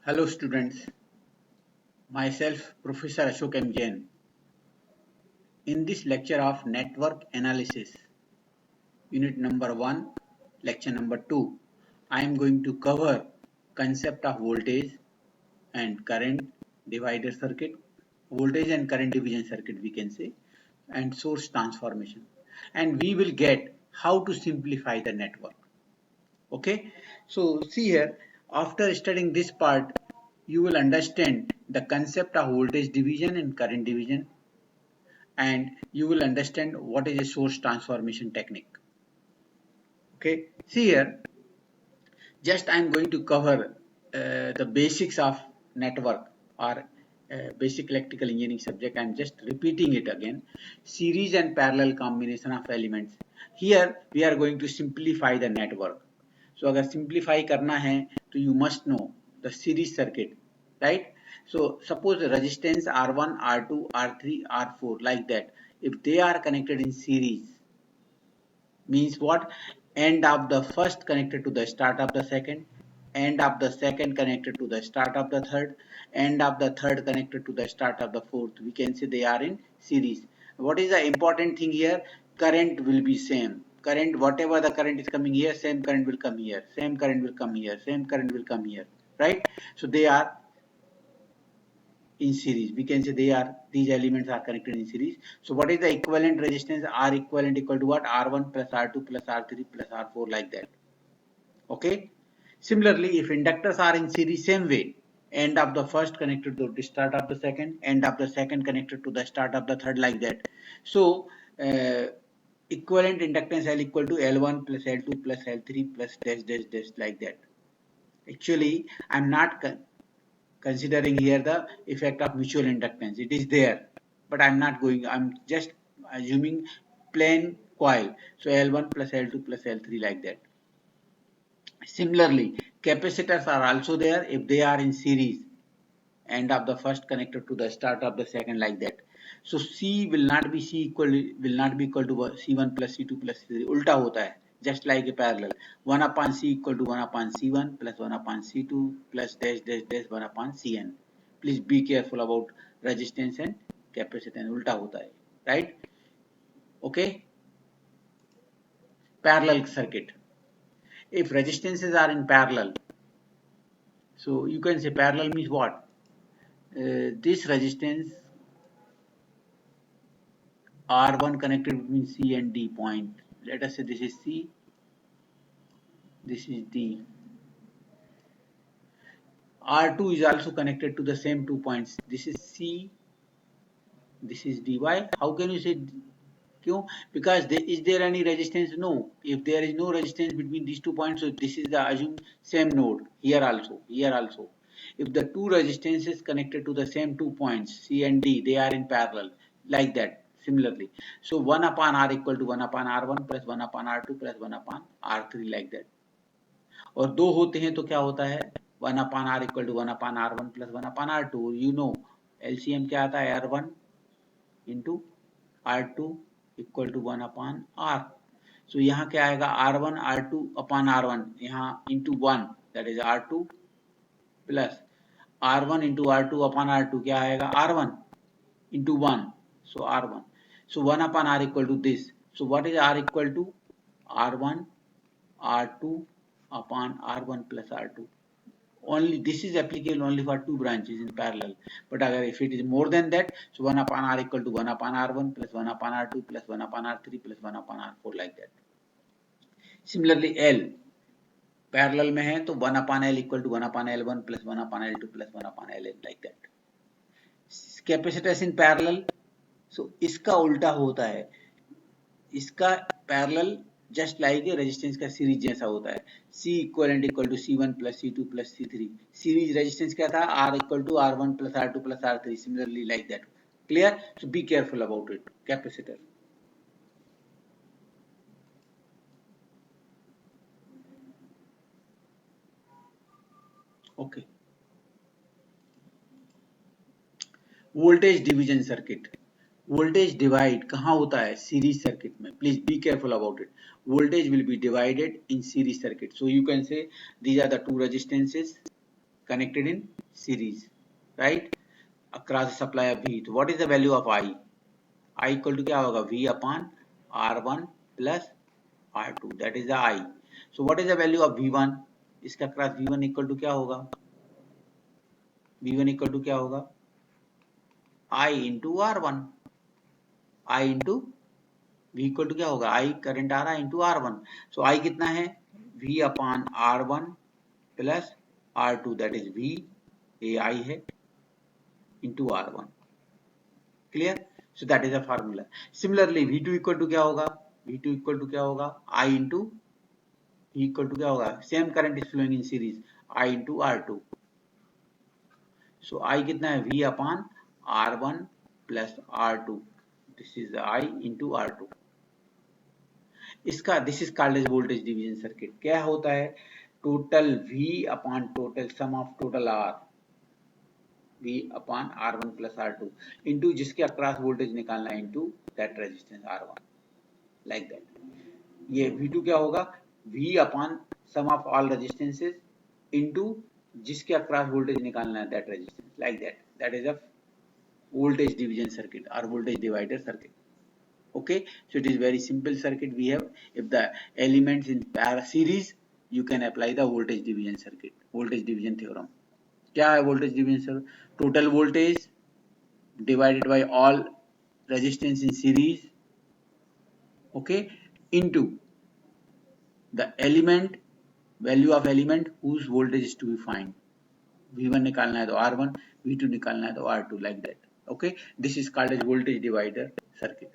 Hello students, myself Professor Ashok M. Jain. In this lecture of Network Analysis, Unit number 1, Lecture number 2, I am going to cover concept of voltage and current divider circuit, voltage and current division circuit we can say, and source transformation. And we will get how to simplify the network. Okay, so see here, after studying this part, you will understand the concept of voltage division and current division, and you will understand what is a source transformation technique. Okay, see here, just I am going to cover the basics of network or basic electrical engineering subject. I am just repeating it again. Series and parallel combination of elements. Here we are going to simplify the network. So अगर simplify करना है तो you must know the series circuit, right? So suppose the resistance R1, R2, R3, R4 like that. If they are connected in series, means what? End of the first connected to the start of the second, end of the second connected to the start of the third, end of the third connected to the start of the fourth. We can say they are in series. What is the important thing here? Current will be same. Current, whatever the current is coming here, same current will come here, same current will come here, same current will come here, right? So they are in series. We can say these elements are connected in series. So what is the equivalent resistance? R equivalent equal to what? R1 plus R2 plus R3 plus R4 like that. Okay. Similarly, if inductors are in series, same way. End of the first connected to the start of the second, end of the second connected to the start of the third like that. So equivalent inductance L equal to L1 plus L2 plus L3 plus dash dash dash like that. Actually, I'm not considering here the effect of mutual inductance. It is there, but I'm just assuming plain coil. So L1 plus L2 plus L3 like that. Similarly, capacitors are also there if they are in series, end of the first connected to the start of the second like that. So C will not be equal to C1 plus C2 plus C3. उल्टा होता है, just like a parallel. 1 upon C equal to 1 upon C1 plus 1 upon C2 plus dash dash dash 1 upon Cn. Please be careful about resistance and capacitance. उल्टा होता है, right? Okay. Parallel circuit. If resistances are in parallel, so you can say parallel means what? This resistance R1 connected between C and D point. Let us say this is C, this is D. R2 is also connected to the same 2 points. This is C, this is D. Why? How can you say Q? Because is there any resistance? No. If there is no resistance between these 2 points, so this is the assume same node. Here also, here also. If the two resistances connected to the same 2 points, C and D, they are in parallel, like that. Similarly, so 1 upon R equal to 1 upon R1 plus 1 upon R2 plus 1 upon R3 like that. और दो होते हैं तो क्या होता है? 1 upon R equal to 1 upon R1 plus 1 upon R2. You know, LCM क्या आता है? R1 into R2 equal to 1 upon R. So यहाँ क्या आएगा? R1 R2 upon R1, यहाँ into 1, that is R2 plus R1 into R2 upon R2 क्या आएगा? R1 into 1, so R1. So 1 upon R equal to this. So what is R equal to? R1 R2 upon R1 plus R2. Only this is applicable only for two branches in parallel. But if it is more than that, so 1 upon R equal to 1 upon R1 plus 1 upon R2 plus 1 upon R3 plus 1 upon R4 like that. Similarly, L parallel में है तो 1 upon L equal to 1 upon L1 plus 1 upon L2 plus 1 upon Ln like that. Capacitors in parallel, so इसका उल्टा होता है. इसका parallel just like a resistance का series जैसा होता है. C equivalent equal to C1 plus C2 plus C3. Series resistance क्या था? R equal to R1 plus R2 plus R3. Similarly like that. Clear? So be careful about it. Capacitor. Okay. Voltage division circuit. Voltage divide कहाँ होता है? Series circuit में. Please be careful about it. Voltage will be divided in series circuit. So you can say these are the two resistances. connected in series, right? Across the supply of V. So what is the value of I? I equal to क्या होगा? V upon R1 plus R2. That is the I. So what is the value of V1? इसका cross V1 equal to क्या होगा? V1 equal to क्या होगा? I into R1. I into V equal to क्या होगा? I current आ रहा है into R1. So I कितना है? V upon R1 plus R2. That is V. ये I है into R1. Clear? So that is a formula. Similarly, V2 equal to क्या होगा? V2 इक्वल टू क्या होगा? I into V equal to क्या होगा? Same current is flowing in series, I into R2. So I कितना है? V upon R1 plus R2. This is I into R2. इसका this is called as voltage division circuit. क्या होता है? Total V upon total sum of total R, V upon R1 plus R2 into जिसके across voltage निकालना है into that resistance R1, like that. ये V2 क्या होगा? V upon sum of all resistances into जिसके अक्रॉस वोल्टेज निकालना है that resistance, like that. That is a voltage division circuit or voltage divider circuit. Okay, so it is very simple circuit we have. If the elements in series, you can apply the voltage division circuit, voltage division theorem. क्या है voltage division circuit? Total voltage divided by all resistance in series, okay, into the element, value of element whose voltage is to be find. V1 निकालना है तो R1, V2 निकालना है तो R2, like that. Okay, this is called as voltage divider circuit.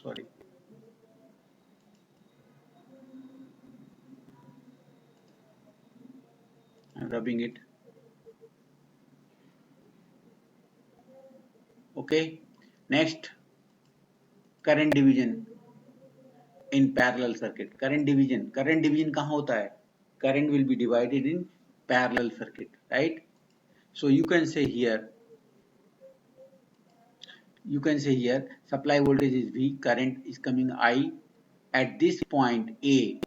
Sorry. I'm rubbing it. Okay, next, current division in parallel circuit. Current division कहाँ होता है? Current will be divided in parallel circuit, right? So you can say here supply voltage is V, current is coming I. At this point A,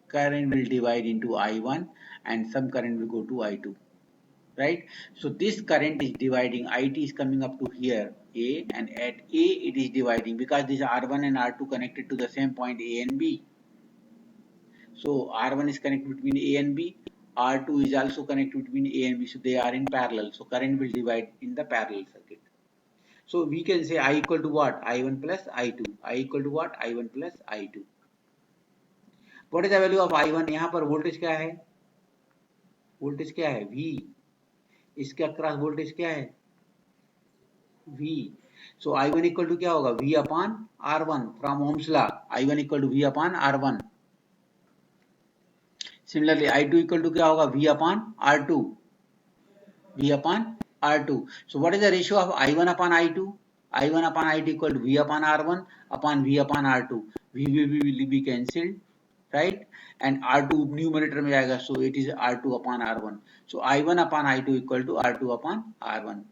current will divide into I1 and some current will go to I2, right? So this current is dividing, IT is coming up to here A, and at A it is dividing because this R1 and R2 connected to the same point A and B. So R1 is connected between A and B, R2 is also connected between A and B, so they are in parallel. So current will divide in the parallel circuit. So we can say I equal to what? I1 plus I2. I equal to what? I1 plus I2. What is the value of I1? यहाँ पर voltage क्या है? Voltage क्या है? V. इसके across voltage क्या है? V. So I1 equal to क्या होगा? V upon R1 from Ohm's law. I1 equal to V upon R1. Similarly, I2 equal to क्या होगा? V upon R2. V upon R2. So what is the ratio of I1 upon I2? I1 upon I2 equal to V upon R1 upon V upon R2. V will be cancelled, right? And R2 numerator में जाएगा, so it is R2 upon R1. So I1 upon I2 equal to R2 upon R1,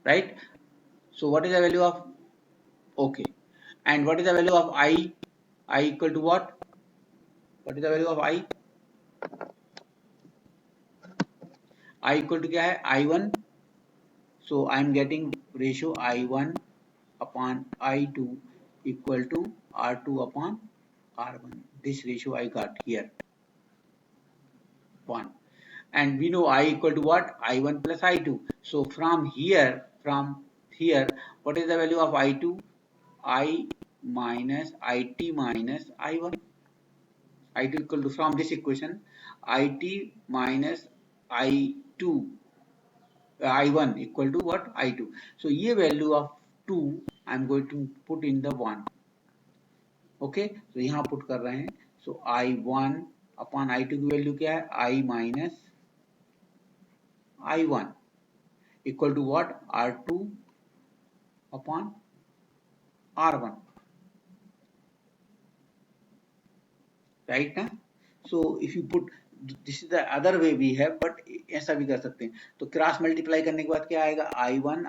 right? So what is the value of, okay, and what is the value of I? I equal to what? What is the value of I? I equal to क्या है? I1. So I am getting ratio I1 upon I2 equal to R2 upon R1. This ratio I got here, 1. And we know I equal to what? I1 plus I2. So from here, what is the value of I2? I minus IT minus I1. I2 equal to, from this equation, IT minus I2, I1 equal to what? I2. So ये value of 2 I am going to put in the 1. Okay, so यहाँ put कर रहे हैं. So I1 upon I2 की value क्या है? I minus I1 equal to what? R2 upon R1. Right ना? So if you put, this is the other way we have, but ऐसा भी कर सकते हैं. तो क्रॉस मल्टीप्लाई करने के बाद क्या आएगा? I1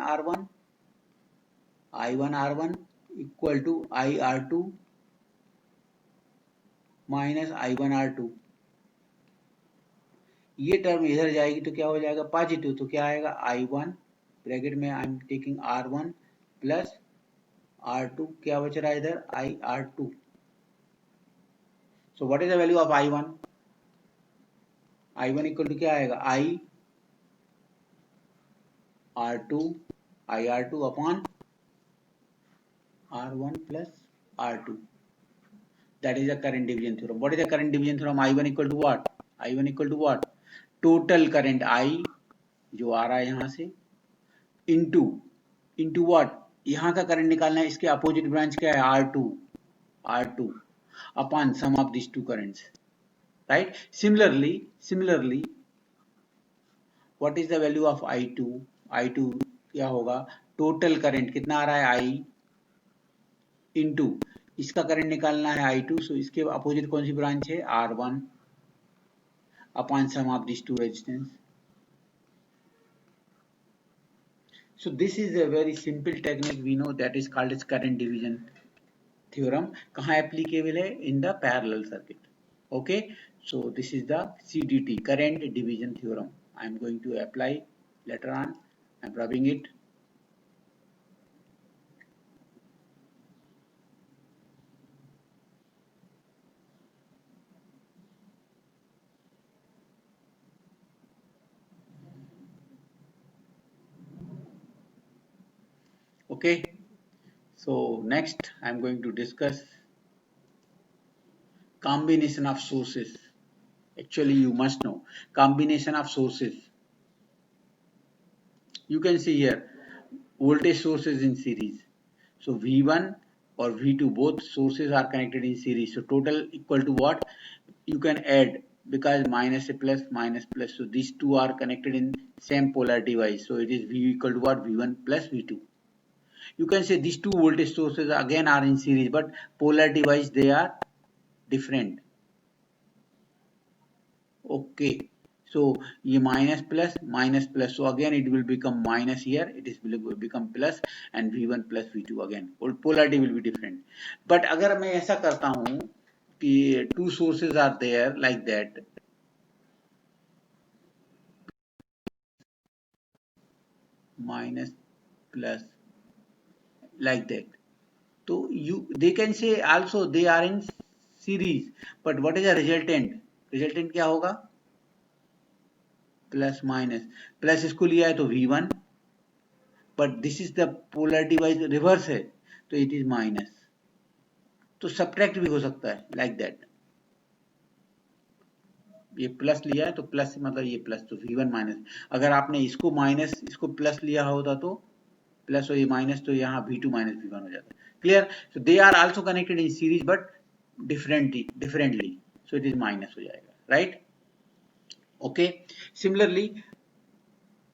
R1 equal to I R2 minus I1R2, ये टर्म इधर जाएगी तो क्या हो जाएगा पॉजिटिव, तो क्या आएगा I1 ब्रैकेट में I am taking R1 plus R2, क्या बच रहा है इधर IR2. So what is the value of I1? I1 equal to क्या आएगा IR2 upon R1 plus R2. That is the current division theorem. What is the current division theorem? I1 equal to what? I1 equal to what? Total current I जो आ रहा है यहाँ से into what? यहाँ का current निकालना है, इसके अपोजिट ब्रांच क्या है R2 upon sum of these two currents, right? Similarly, what is the value of I2 क्या होगा, टोटल करंट कितना आ रहा है I इंटू इसका करंट निकालना है I2, सो इसके अपोजिट कौन सी ब्रांच है R1 upon sum of this two resistance. So this is a very simple technique we know, that is called as current division theorem. कहाँ applicable है? In the parallel circuit. Okay, so this is the CDT, current division theorem. I am going to apply later on. I am rubbing it. Okay, so next I am going to discuss combination of sources. Actually, you must know combination of sources. You can see here voltage sources in series. So V1 or V2 both sources are connected in series. So total equal to what? You can add, because minus a plus minus plus. So these two are connected in same polarity wise. So it is V equal to what? V1 plus V2. You can say these two voltage sources again are in series, but polarity wise they are different. Okay, so ये minus plus, so again it will become minus here, it is will become plus, and V1 plus V2 again, polarity will be different. But अगर मैं ऐसा करता हूँ कि two sources are there like that, minus plus like that, so they can say also they are in series, but what is the resultant क्या होगा plus minus, plus इसको लिया है तो V1, but this is the polarity wise reverse है तो it is minus, तो subtract भी हो सकता है लाइक दैट. ये प्लस लिया है तो प्लस मतलब ये प्लस, तो V1 माइनस. अगर आपने इसको माइनस इसको प्लस लिया होता तो प्लस और ये माइनस, तो यहाँ V2 माइनस V1 हो जाता है. Clear? So they are also connected in series but differently, so it is minus हो जाएगा, right? Okay, similarly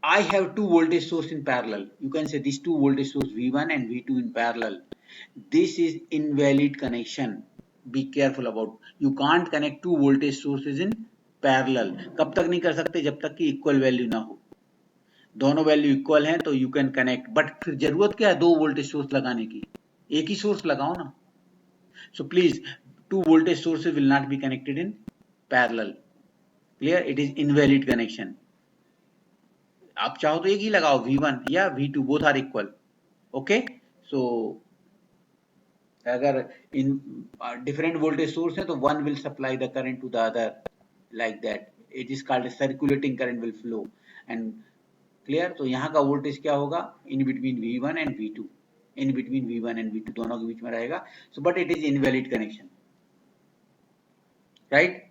I have two voltage source in parallel. You can say these two voltage source V1 and V2 in parallel. This is invalid connection. Be careful about. You can't connect two voltage sources in parallel. कब तक नहीं कर सकते? जब तक कि equal value ना हो. दोनों वैल्यू इक्वल हैं तो यू कैन कनेक्ट, बट फिर जरूरत क्या है दो वोल्टेज सोर्स लगाने की? एक ही सोर्स लगाओ ना. So please, two voltage sources will not be connected in parallel. Clear? It is invalid connection. आप चाहो तो एक ही लगाओ, V1 या V2 both are equal. Okay, so अगर इन डिफरेंट वोल्टेज सोर्स है तो one will supply the current to the other like that. It is called circulating current will flow. And clear? तो यहाँ का वोल्टेज क्या होगा in between V1 and V2, in between V1 and V2 दोनों के बीच में रहेगा. So but it is invalid connection, right?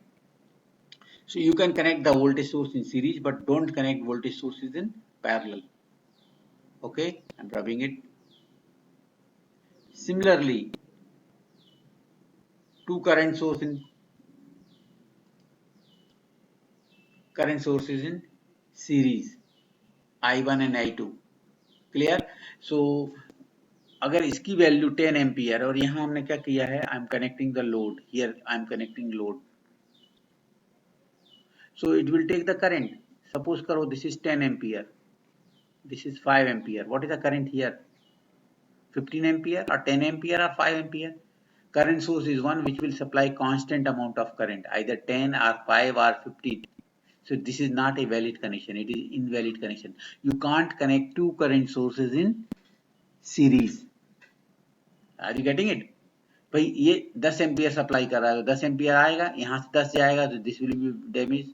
So you can connect the voltage source in series, but don't connect voltage sources in parallel. Okay, I'm rubbing it. Similarly, two current sources in series, I1 and I2. Clear? So अगर इसकी value 10 ampere और यहाँ हमने क्या किया है, I am connecting the load, here I am connecting load, so it will take the current. Suppose करो this is 10 ampere, this is 5 ampere. What is the current here? 15 ampere or 10 ampere or 5 ampere? Current source is one which will supply constant amount of current, either 10 or 5 or 50. So this is not a valid connection, it is invalid connection. You can't connect two current sources in series. Are you getting it? भाई ये 10 ampere supply कर रहा है, तो 10 ampere आएगा, यहाँ से 10 जाएगा तो दिस विल बी डैमेज.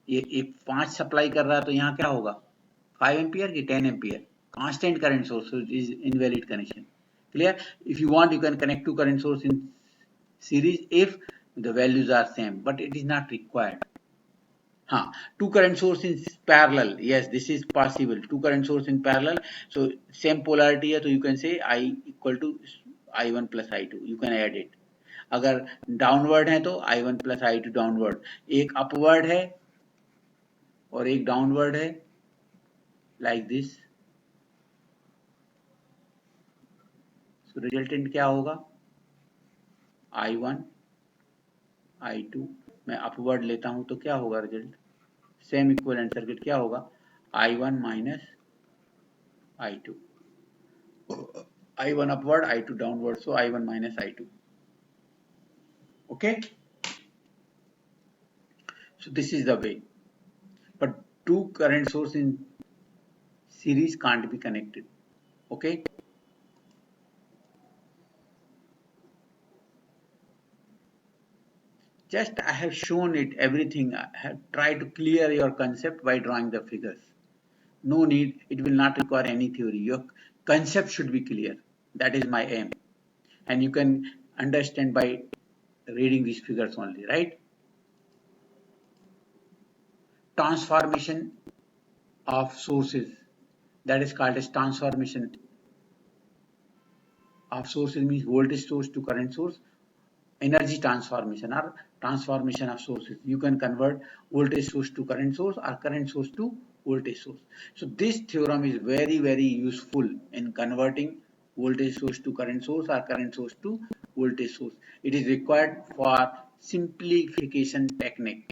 ये 5 सप्लाई कर रहा है तो यहाँ क्या होगा, 5 एम्पियर की 10 ampere. Constant current source, so it is invalid connection. Clear? If you want, you can connect two current source in series if the values are same, but it is not required. Two current source in parallel, yes, this is possible. Two current source in parallel, so same polarity है, तो you can say I equal to I1 plus I2, you can add it. अगर downward है तो I1 plus I2 downward, एक upward है और एक downward है, like this. So रिजल्टेंट क्या होगा, I1 I2. मैं अपवर्ड लेता हूं तो क्या होगा रिजल्ट, सेम इक्विवेलेंट सर्किट क्या होगा, I1 minus I2. I1 upward, I2 downward, so I1 minus I2. Okay, so this is the way. But two current source in series can't be connected. Okay, just I have shown it everything. I have tried to clear your concept by drawing the figures. No need, it will not require any theory. Your concept should be clear. That is my aim, and you can understand by reading these figures only, right? Transformation of sources, that is called as transformation of sources, means voltage source to current source. Energy transformation or transformation of sources, you can convert voltage source to current source or current source to voltage source. So this theorem is very useful in converting voltage source to current source or current source to voltage source. It is required for simplification technique.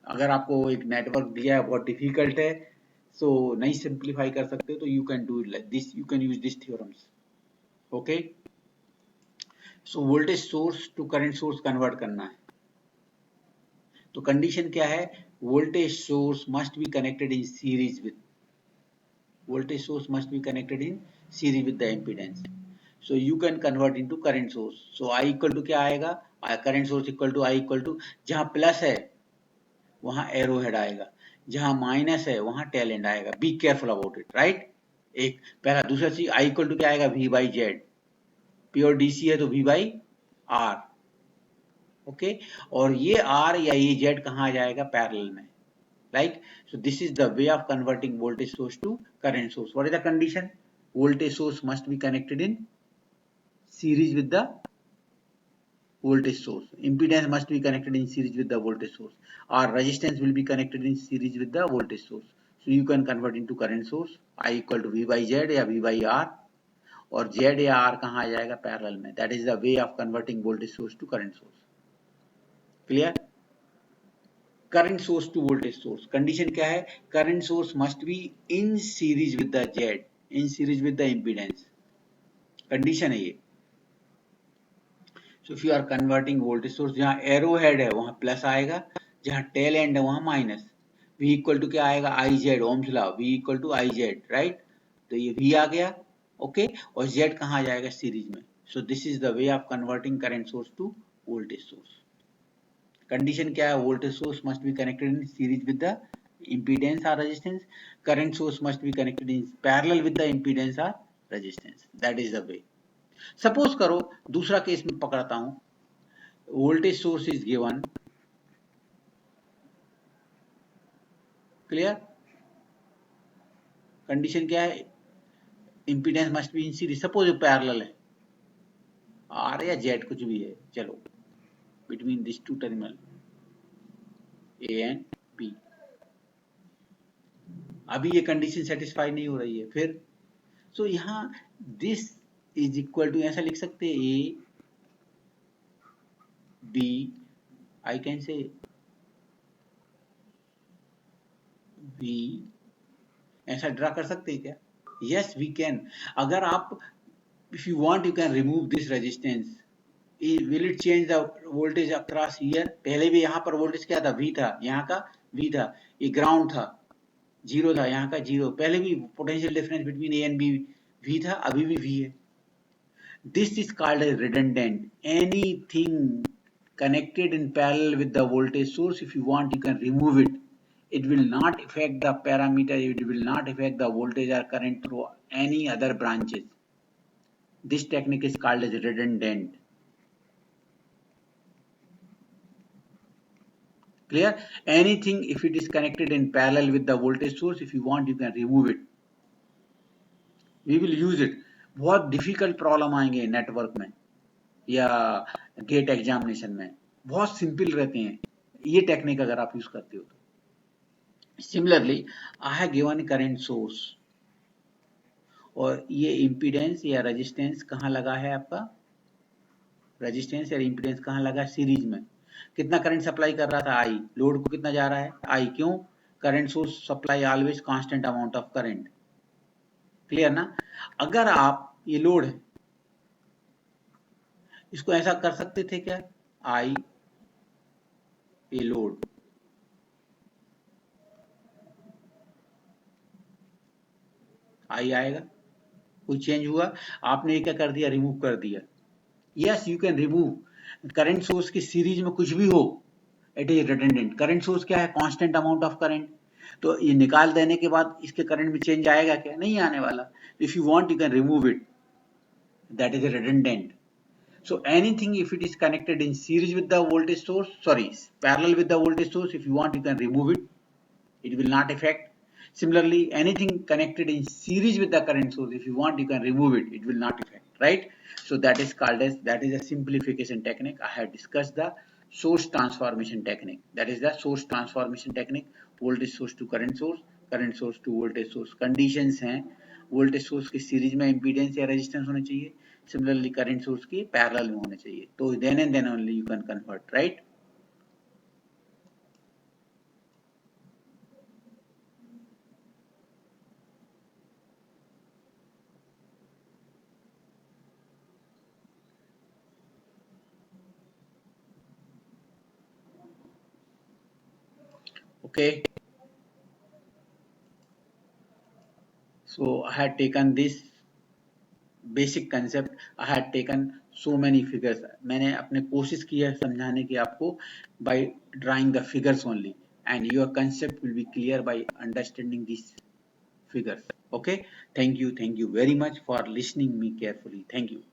अगर आपको एक network दिया है बहुत difficult है, सो नहीं simplify कर सकते, तो you can do it like this, you can use this theorems. Okay, so voltage source to current source convert करना है, तो कंडीशन क्या है, voltage source must be connected in series with, voltage source must be connected in series with the impedance. So you can convert into current source. So I equal to क्या आएगा, current source equal to I equal to, जहां plus है वहां arrow head आएगा, जहां minus है वहां tail end आएगा. Be careful about it, right? एक पहला. दूसरा चीज, आई इक्वल टू क्या आएगा, V by Z. Pure DC है तो वी बाई आर. ओके, और ये आर या ये जेड कहाँ आ जाएगा, पैरेलल में. Like, so this is the way of converting voltage source to current source. What is the condition? Voltage source must be connected in series with the voltage source. Impedance must be connected in series with the voltage source, or resistance will be connected in series with the voltage source. So you can convert into current source. I equal to V by Z या V by R, और Z या R कहाँ आ जाएगा, parallel में. That is the way of converting voltage source to current source. Clear? Current source to voltage source. Condition क्या है, current source must be in series with the Z, in series with the impedance. Condition है ये. So if you are converting voltage source, जहाँ arrow head है वहाँ plus आएगा, जहाँ tail end है वहाँ माइनस. V इक्वल टू क्या आएगा, IZ, ohm's law, V equal to IZ, right? तो ये V आ गया, ओके, और Z कहाँ आ जाएगा, सीरीज में. So this is the way of converting current source to voltage source. Condition क्या है, voltage source must be connected in series with the impedance or resistance. Current source must be connected in parallel with the impedance or resistance. That is the way. Suppose करो दूसरा case में पकड़ता हूं, voltage source is given. Clear? Condition क्या है, impedance must be in series. Suppose ये parallel है, R या Z कुछ भी है, चलो, between these two terminal A and B. अभी ये कंडीशन सेटिस्फाई नहीं हो रही है, फिर सो यहां दिस इज इक्वल टू, ऐसा लिख सकते हैं, A B, I can say B, ऐसा ड्रा कर सकते हैं क्या, यस वी कैन. अगर आप, if you want you can remove this resistance, will it change the voltage across here? पहले भी यहाँ पर वोल्टेज क्या था, V था, यहाँ का V था, ये ग्राउंड था, जीरो था, यहाँ का जीरो, पहले भी potential difference between A and B V था, अभी भी V है. This is called as redundant. Anything connected in parallel with the voltage source, if you want, you can remove it. It will not affect the parameter, it will not affect the voltage or current through any other branches. This technique is called as redundant. Clear? Anything, if it is connected in parallel with the voltage source, if you want, you can remove it. We will use it. बहुत difficult problem आएंगे network में या gate examination में, बहुत simple रहते हैं ये technique अगर आप यूज करते हो तो. Similarly I have given current source और ये इम्पीडेंस या रेजिस्टेंस कहाँ लगा है आपका, रेजिस्टेंस या इम्पीडेंस कहाँ लगा, सीरीज में. कितना करंट सप्लाई कर रहा था, आई. लोड को कितना जा रहा है, आई. क्यों, current source supply always constant amount of current. Clear ना. अगर आप, ये लोड है, इसको ऐसा कर सकते थे क्या, आई ए लोड, आई आएगा, कोई चेंज हुआ, आपने क्या कर दिया, रिमूव कर दिया. Yes, you can remove. Current source की सीरीज में कुछ भी हो, it is redundant. Current source क्या है, कांस्टेंट अमाउंट ऑफ करंट. तो ये निकाल देने के बाद इसके करंट में चेंज आएगा क्या, नहीं आने वाला. If you want you can remove it, that is redundant. So anything, if it is connected in series with the voltage source, sorry, parallel with the voltage source, if you want, you can remove it. It will not affect. Similarly, anything connected in series with the current source, if you want, you can remove it. It will not affect, right? So that is called as, that is a simplification technique. I have discussed the source transformation technique. That is the source transformation technique. Voltage source to current source to voltage source. Conditions हैं, voltage source की series में impedance या resistance होना चाहिए. Similarly, current source की parallel में होना चाहिए. तो then and then only you can convert, right? Okay. So I had taken this basic concept, I had taken so many figures. मैंने अपने कोशिश की है समझाने की आपको by drawing the figures only, and your concept will be clear by understanding these figures. Okay, thank you very much for listening me carefully. Thank you.